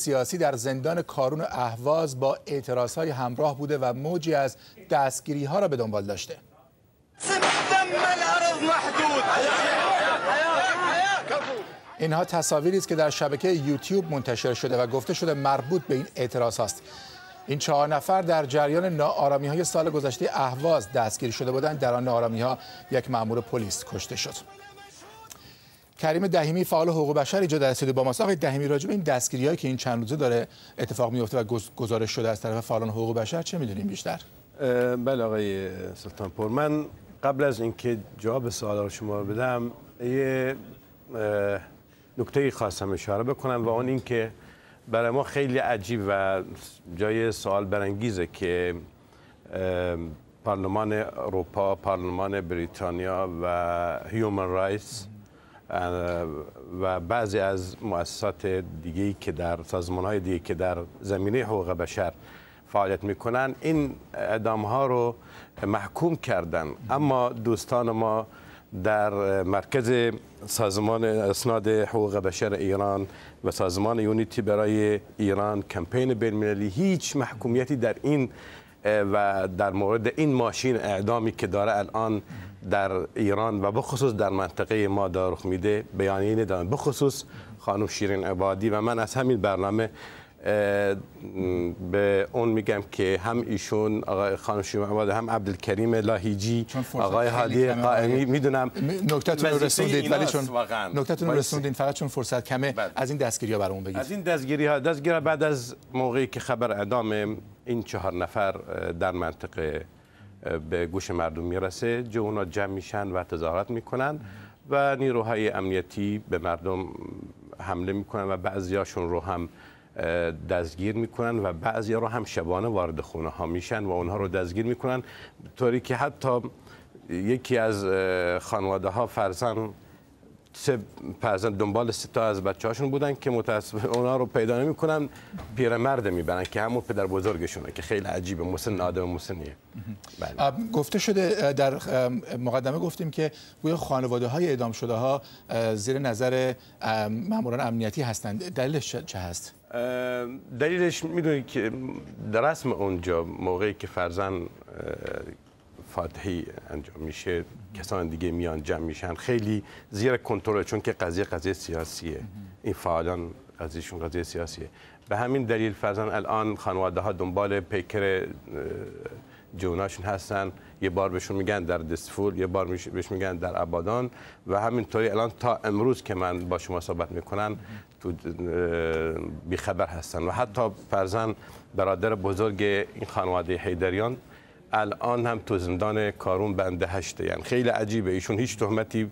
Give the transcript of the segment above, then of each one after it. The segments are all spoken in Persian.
سیاسی در زندان کارون اهواز با اعتراضهای همراه بوده و موجی از دستگیری‌ها را به دنبال داشته. اینها تصاویری است که در شبکه یوتیوب منتشر شده و گفته شده مربوط به این اعتراض است. این 4 نفر در جریان ناآرامی‌های سال گذشته اهواز دستگیر شده بودند. در آن ناآرامی‌ها یک مأمور پلیس کشته شد. کریم دهیمی فعال حقوق بشر اینجا در استودیو با ماست. آقای دهیمی، راجع به این دستگیری‌هایی که این چند روزه داره اتفاق میفته و گزارش شده از طرف فعالان حقوق بشر چه می‌دونیم بیشتر؟ بله آقای سلطانپور، من قبل از اینکه جواب سوال رو شما بدم یه نکته خواستم اشاره بکنم و اون این که برای ما خیلی عجیب و جای سوال برانگیزه که پارلمان اروپا، پارلمان بریتانیا و هیومن رایتس و بعضی از مؤسسات دیگه‌ای که در سازمان‌های دیگه که در زمینه حقوق بشر فعالیت میکنن این اعدام‌ها رو محکوم کردن، اما دوستان ما در مرکز سازمان اسناد حقوق بشر ایران و سازمان یونیتی برای ایران کمپین بین‌المللی هیچ محکومیتی در این و در مورد این ماشین اعدامی که داره الان در ایران و بخصوص در منطقه ما رخ میده بیانیه ندادن، بخصوص خانم شیرین عبادی. و من از همین برنامه به اون میگم که هم ایشون آقای خانم شیرین عبادی، هم عبدالکریم لاهیجی، آقای هادی قائمی، میدونم نکته‌تون رو رسوندید ولی چون نکته‌تون رو رسوندین فقط چون فرصت کمه از این دستگیری‌ها برامون بگید. از این دستگیری‌ها بعد از موقعی که خبر اعدام این 4 نفر در منطقه به گوش مردم میرسه، جوونا جمع میشن و تظاهرات میکنن و نیروهای امنیتی به مردم حمله میکنن و بعضیاشون رو هم دستگیر میکنن و بعضیا رو هم شبانه وارد خونه ها میشن و اونها رو دستگیر میکنن، طوری که حتی یکی از خانواده ها فرزند دنبال 3 تا از بچه‌هاشون بودن که متاسفانه اونها رو پیدا نمی‌کنن، پیرمرد میبرن که همون پدر بزرگشونه که خیلی عجیبه، مسن آدم مسنیه. بله. گفته شده در مقدمه گفتیم که گویا خانواده‌های اعدام شده‌ها زیر نظر ماموران امنیتی هستند. دلیلش چه هست؟ دلیلش میدونید که در رسم اونجا موقعی که فرزند فاتحی انجام میشه کسان دیگه میان جمع میشن، خیلی زیر کنترل، چون که قضیه سیاسیه، این فعالان قضیه سیاسیه. به همین دلیل فرزند الان خانواده ها دنبال پیکر جوناشون هستن، یه بار بهشون میگن در دستفول، یه بار بهش میگن در آبادان و همینطوری الان تا امروز که من با شما صحبت میکنن تو بیخبر هستن. و حتی فرزند برادر بزرگ این خانواده حیدریان الان هم تو زندان کارون بند 8، یعنی خیلی عجیبه. ایشون هیچ تهمتی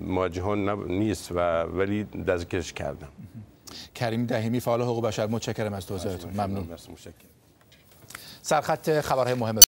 مواجهون نیست و ولی دستگیرش کردن. کریم دهیمی فعال حقوق بشر، متشکرم از توضیحاتتون. ممنون. متشکرم. سرخط خبرهای مهم